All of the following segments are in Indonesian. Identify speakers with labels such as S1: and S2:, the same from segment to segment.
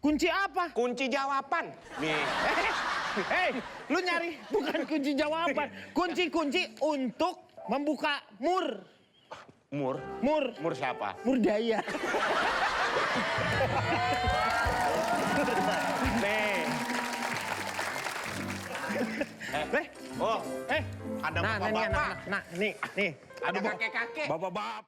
S1: Kunci apa?
S2: Kunci jawaban. Nih.
S1: Lu nyari bukan kunci jawaban. Kunci-kunci untuk membuka mur.
S2: Mur?
S1: Mur.
S2: Mur siapa?
S1: Mur daya. Nih.
S2: Oh, ada
S1: Nah,
S2: bapak-bapak.
S1: nah, nih.
S2: Ada kakek-kakek.
S1: Bapak-bapak.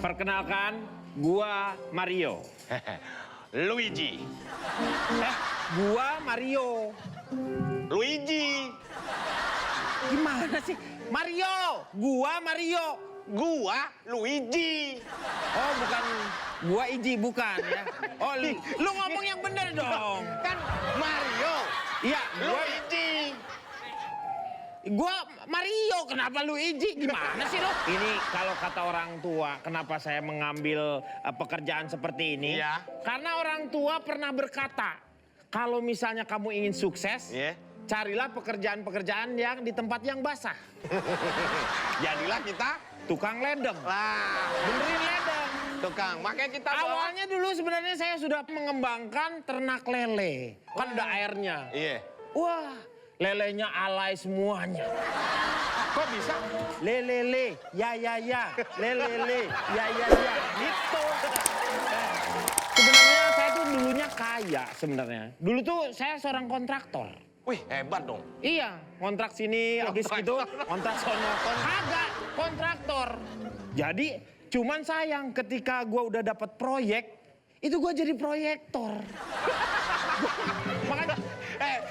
S1: Perkenalkan, gua Mario.
S2: Luigi.
S1: Gua Mario.
S2: Luigi.
S1: Gimana sih? Mario, gua Mario.
S2: Gua Luigi.
S1: Oh, bukan gua Iji, bukan ya. Oh, lu ngomong yang bener dong.
S2: Kan Mario.
S1: Iya,
S2: Luigi.
S1: gua Mario, kenapa lu Iji? Gimana sih lu? Ini kalau kata orang tua, kenapa saya mengambil pekerjaan seperti ini?
S2: Iya.
S1: Karena orang tua pernah berkata, kalau misalnya kamu ingin sukses,
S2: Iya.
S1: carilah pekerjaan-pekerjaan yang di tempat yang basah.
S2: Jadilah kita
S1: Tukang ledeng.
S2: lah.
S1: Benerin ledeng.
S2: Tukang, makanya kita bawa.
S1: Awalnya dulu sebenarnya saya sudah mengembangkan ternak lele. Kan ada airnya.
S2: Iya.
S1: Wah, lelenya alay semuanya.
S2: Kok bisa?
S1: Lelele, ya, lelele, ya. Gitu. Sebenarnya saya tuh dulunya kaya sebenarnya. Dulu tuh saya seorang kontraktor.
S2: Wih, hebat dong.
S1: Iya, kontrak sini, habis gitu kontrak sono. Kagak, kontraktor. Jadi, cuman sayang ketika gua udah dapat proyek, itu gua jadi proyektor. Makanya,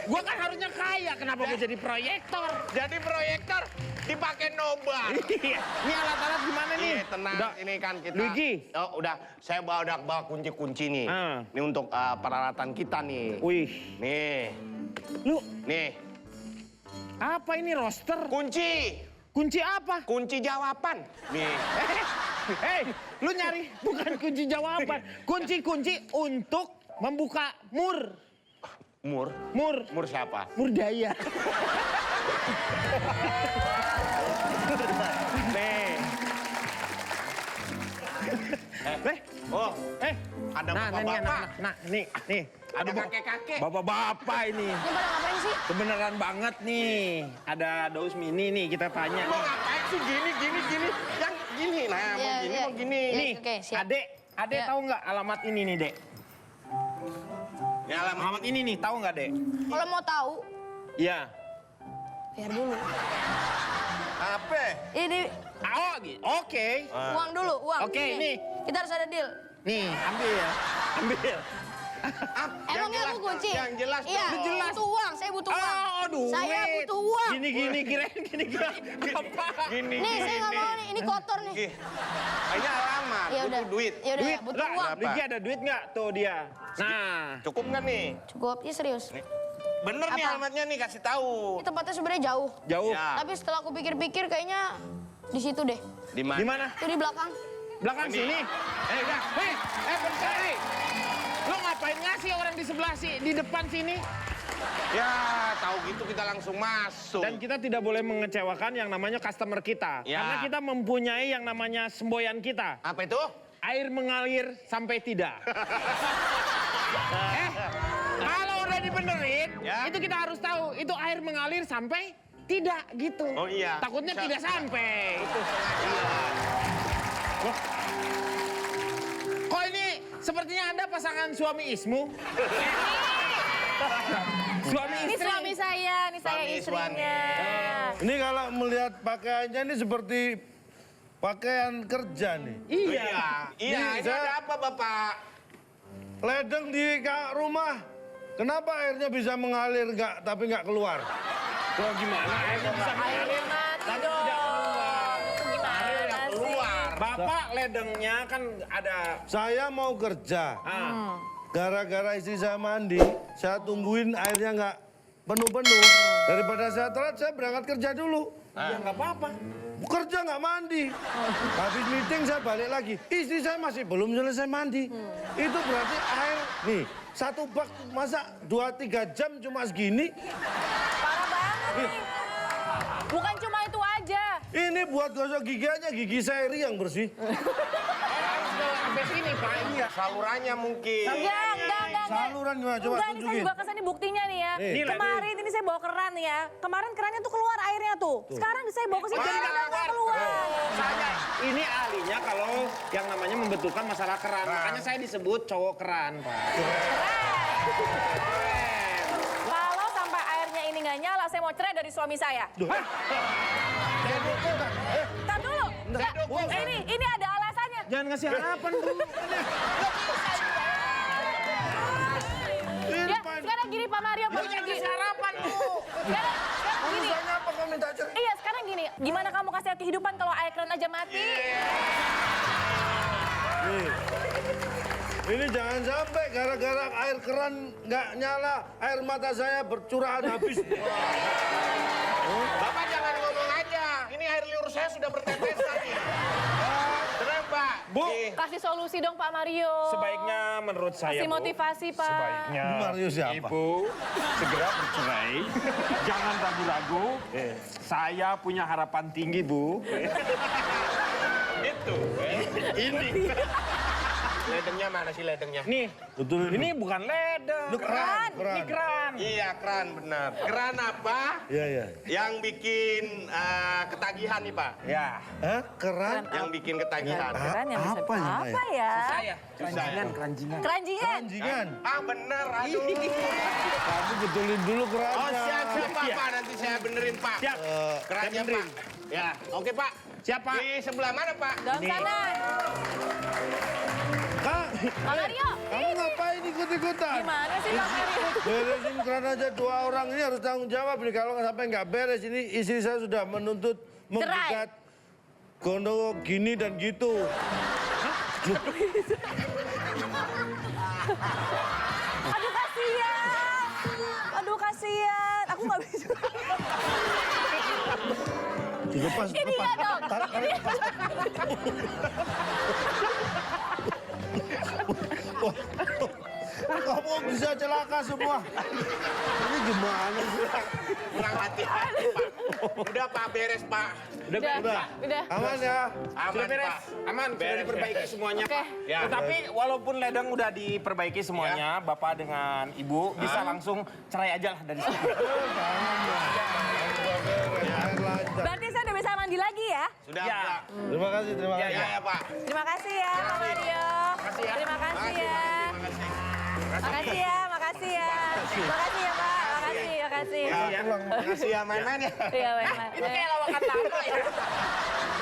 S1: gua kan harusnya kaya, kenapa gua jadi proyektor?
S2: Jadi proyektor dipakai nobar.
S1: Iya, ini alat-alat gimana nih?
S2: Iya, tenang.
S1: Udah.
S2: Ini kan kita.
S1: Luigi.
S2: Oh, udah. Saya bawa kunci-kunci nih.
S1: Ah.
S2: Ini untuk peralatan kita nih.
S1: Wih,
S2: Nih.
S1: lu
S2: Nih.
S1: apa ini roster?
S2: Kunci.
S1: Kunci apa?
S2: Kunci jawaban. Nih.
S1: Lu nyari bukan kunci jawaban. Kunci-kunci untuk membuka mur.
S2: Mur?
S1: Mur.
S2: Mur siapa?
S1: Mur daya. Nih.
S2: Oh, ada bapak-bapak.
S1: Nah, nih.
S2: Ada kakek-kakek.
S1: Bapak-bapak ini.
S3: Ini pada ngapain sih?
S1: Kebenaran banget nih. Ada Daus Mini nih, kita tanya
S2: Mau
S1: nih.
S2: ngapain sih gini? Yang gini. Nah,
S3: Iya,
S2: mau gini,
S3: iya.
S2: mau gini.
S1: Nih,
S3: Oke, siap.
S1: Adek
S3: Ya.
S1: tahu nggak alamat ini nih, Dek?
S2: Ya,
S1: Alamat ini nih, tahu nggak, Dek?
S3: Kalau mau tahu,
S1: Iya.
S3: biar dulu.
S2: apa?
S1: Oh,
S3: Ini
S1: oke.
S3: uang dulu, uang.
S1: Oke, ini.
S3: Kita harus ada deal.
S1: Nih, ambil ya. Ambil.
S3: Emangnya aku kunci?
S2: Yang jelas
S3: Iya,
S2: dong.
S1: Jelas.
S3: butuh uang. Saya butuh uang.
S1: Oh, duit.
S3: Saya butuh uang.
S1: Gini, kirain gini. Apa?
S2: Gini.
S3: Nih, saya nggak mau nih. Ini kotor nih.
S2: Gini. Ini alamat,
S3: Ya udah.
S2: butuh duit.
S3: Ya udah,
S1: Duit,
S3: butuh
S1: lah,
S3: uang.
S2: Berapa?
S1: Diki ada duit nggak? Tuh dia. Nah,
S2: Cukup nggak nih?
S3: Cukup, ini serius.
S2: Bener nih
S3: Apa?
S2: alamatnya nih, kasih tahu.
S3: Ini tempatnya sebenarnya jauh.
S1: jauh.
S2: Ya.
S3: Tapi setelah aku pikir-pikir kayaknya di situ deh.
S2: Di mana?
S1: Di mana?
S3: Itu di belakang.
S1: Belakang
S2: Ini.
S1: sini. Udah. Bentar. Lo ngapain ngasih orang di sebelah di depan sini?
S2: Ya, tahu gitu kita langsung masuk.
S1: Dan kita tidak boleh mengecewakan yang namanya customer kita.
S2: Ya.
S1: Karena kita mempunyai yang namanya semboyan kita.
S2: Apa itu?
S1: Air mengalir sampai tidak. Kalau udah dibenerin,
S2: Ya.
S1: itu kita harus tahu itu air mengalir sampai tidak gitu.
S2: Oh iya.
S1: Takutnya
S2: Bisa.
S1: tidak sampai. Itu Loh. Kok ini sepertinya Anda pasangan suami ismu? Suami
S3: Ini
S1: istri.
S3: suami saya, ini saya
S2: Suami,
S3: istrinya.
S4: Ini kalau melihat pakaiannya ini seperti pakaian kerja nih.
S1: Iya.
S2: Iya, ini
S4: Bisa.
S2: ada apa, Bapak?
S4: Ledeng di rumah. Kenapa airnya bisa mengalir tapi nggak keluar?
S1: Wah, gimana airnya bisa mengalir?
S3: Mati
S1: Tapi
S3: dong.
S1: tidak keluar.
S3: Gimana sih?
S2: Keluar.
S1: Bapak ledengnya kan ada.
S4: Saya mau kerja. Gara-gara istri saya mandi, saya tungguin airnya nggak penuh-penuh. Daripada saya telat, saya berangkat kerja dulu.
S1: Ya nggak apa-apa.
S4: Kerja nggak mandi. Habis meeting saya balik lagi. Istri saya masih belum selesai mandi. Itu berarti air, nih, satu bak masa 2-3 jam cuma segini.
S3: Parah banget nih.
S5: Bukan cuma itu aja.
S4: Ini buat gosok gigi aja, gigi Seri yang bersih.
S2: Sampai sini Pak, iya. Salurannya mungkin.
S5: Enggak.
S4: Saluran gimana? Coba
S5: Enggak, ini saya
S4: tunjukin.
S5: juga kesana buktinya nih ya.
S4: Nih.
S5: Kemarin ini saya bawa keran nih ya. Kemarin kerannya tuh keluar airnya tuh. Sekarang saya bawa ke sini jadi nggak keluar.
S1: Saya ini ahlinya kalau yang namanya membetulkan masalah keran. Makanya saya disebut cowok keran, Pak.
S5: Kalau sampai airnya ini nggak nyala, saya mau cerai dari suami saya. Tar dulu. Ini ada alasannya.
S1: Jangan ngasih harapan, Bu.
S5: Ya, sekarang gini Pak Mario. Jangan ngasih harapan, Bu. Sekarang gini.
S4: Urusannya apa kau minta cerai?
S5: Iya, sekarang gini. Gimana kamu kasih kehidupan kalau air keran aja mati?
S4: Nih. Ini jangan sampai gara-gara air keran nggak nyala, air mata saya bercurahan habis.
S2: Bapak jangan ngomong aja. Ini air liur saya sudah bertetesan nih. Tenang Pak.
S1: Bu.
S5: Kasih solusi dong Pak Mario.
S1: Sebaiknya menurut saya,
S5: Kasih
S1: Bu,
S5: motivasi Pak.
S1: sebaiknya
S4: Mario siapa?
S1: Ibu segera bercerai. Jangan ragu-ragu. Saya punya harapan tinggi, Bu. Itu. Ini.
S2: Ledengnya mana sih ledengnya?
S1: Nih,
S4: Betul
S1: ini bukan ledeng.
S4: Lu keran.
S1: Ini keran.
S2: Iya keran benar. Keran apa?
S4: Iya.
S2: Yang bikin ketagihan nih Pak.
S1: Ya.
S4: Hah? Keran?
S2: Yang bikin ketagihan.
S5: Keran yang bisa
S4: Apa ya,
S5: apa ya?
S2: Saya.
S1: Keranjingan.
S5: Keranjingan.
S4: Keranjingan.
S2: Ah bener, aduh.
S4: Kamu betulin dulu kerannya.
S2: Oh siap Pak, nanti saya benerin Pak.
S1: Siap.
S2: Kerannya Pak. Ya, oke Pak.
S1: Siapa?
S2: Di sebelah mana Pak?
S5: Dalam sana.
S4: Kak,
S5: Pak Mario.
S4: kamu ngapain ikut-ikutan?
S5: Gimana sih Pak Mario?
S4: Beresin keran aja, 2 orang ini harus tanggung jawab nih. Kalau sampai nggak beres ini istri saya sudah menuntut menggugat Gondo gini dan gitu.
S5: Aduh kasihan. Aduh kasihan. Aku nggak bisa.
S4: Dilepas,
S5: Ini ya dong. Ini
S4: kamu bisa celaka semua. Ini gimana sih?
S2: Kurang hati-hati Pak. Udah Pak, beres Pak.
S5: udah.
S4: Aman ya?
S2: Aman
S1: Sudah beres.
S2: Pak.
S1: Aman, sudah
S2: Beres,
S1: diperbaiki
S2: beres.
S1: semuanya,
S5: Oke.
S1: Pak.
S2: Ya.
S1: Tetapi walaupun ledeng udah diperbaiki semuanya, Bapak dengan Ibu bisa langsung cerai aja lah dari sini.
S4: Air lancar.
S5: Berarti saya udah bisa mandi lagi ya?
S2: Sudah
S1: Ya.
S2: Pak.
S4: Terima kasih, terima
S1: Ya,
S4: kasih.
S2: Ya Pak.
S5: Terima kasih ya Pak Mario. Terima kasih ya.
S2: Makasih.
S5: Makasih ya, makasih ya. Makasih ya Pak, makasih.
S2: Makasih ya main-main ya.
S5: Iya, main-main.
S1: Itu kayak lawakan lama ya.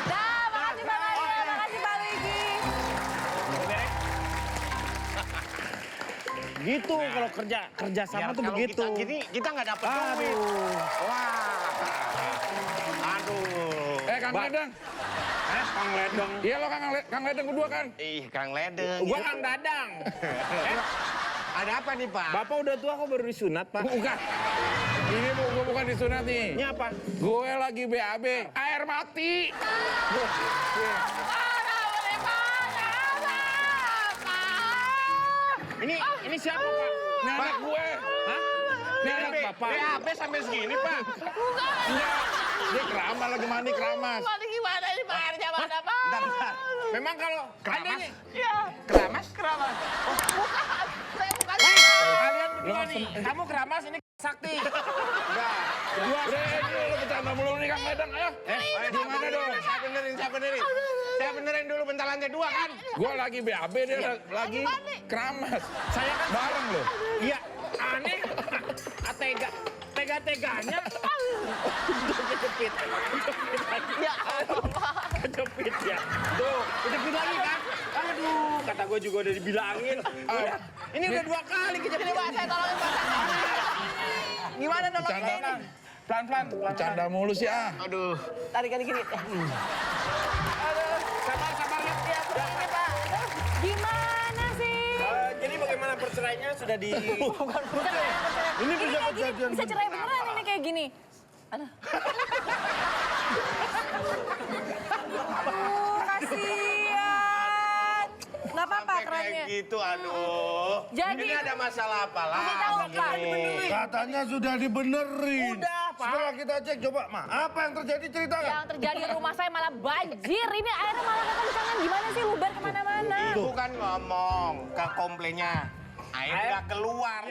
S5: Dah, makasih Pak Mario, makasih Pak Luigi.
S1: Gitu kalau kerja sama tuh
S2: Kalau
S1: begitu.
S2: Kita gini, kita nggak dapet duit.
S1: Aduh.
S2: Wah. Aduh.
S6: Kang Ledeng.
S1: Kang Ledeng.
S6: Iya lo Kang Ledeng berdua kan?
S2: Ih, Kang Ledeng.
S1: Gua Kang Dadang.
S2: Ada apa nih, Pak?
S1: Bapak udah tua kok baru disunat, Pak?
S6: Bukan. Ini gue bukan disunat nih.
S1: Ini apa?
S6: Gue lagi BAB. Air mati.
S1: Ini siapa, Pak?
S6: Ini anak gue.
S1: Hah? Ini anak Bapak.
S2: BAB sampai segini, Pak.
S6: Enggak. Dia keramas lagi mandi keramas.
S5: Gimana ini Pak airnya mana Pak?
S2: Bentar.
S1: Memang kalau
S2: Keramas?
S5: Iya.
S2: Keramas?
S5: Keramas. Bukan, saya bukan.
S1: kalian berdua nih, kamu keramas ini sakti.
S6: Udah, ini lo bercanda mulu nih Kang Ledeng. Ayo. Gimana dong?
S2: Saya benerin. Saya benerin dulu bentar lantai 2 kan.
S6: Gue lagi BAB, dia lagi keramas.
S1: Saya kan
S6: Bareng lo.
S1: iya aneh. Tega-teganya. Kejepit. Ya kejepit ya. Tuh, kejepit lagi kan? Aduh, kata gue juga udah dibilangin. Ini udah 2 kali kejepit.
S5: Pak, saya tolongin Pak.
S1: Gimana nolongin
S6: Bercanda.
S1: ini? Pelan-pelan.
S6: Bercanda mulu sih ah.
S2: Aduh.
S5: Tarik gini.
S1: Sabar ya.
S5: Ya, ini Pak. Gimana sih?
S1: Jadi bagaimana perceraiannya sudah di...
S4: Ini bisa
S5: kayak gini,
S4: kejadian.
S5: bisa cerai beneran ini kayak gini. Aduh, kasihan. Nggak apa-apa
S2: Sampai
S5: kerannya.
S2: kayak gitu, aduh.
S5: Jadi-
S2: ini ada masalah apa
S5: Kasih tahu,
S2: lagi?
S5: Pak.
S4: Katanya sudah dibenerin.
S1: Udah,
S4: Setelah kita cek, coba, Ma, apa yang terjadi ceritakan?
S5: Yang terjadi di rumah saya malah banjir. Ini airnya malah kata di tangan. Gimana sih luber kemana-mana?
S2: Ibu kan ngomong ke komplainnya. Air nggak keluar.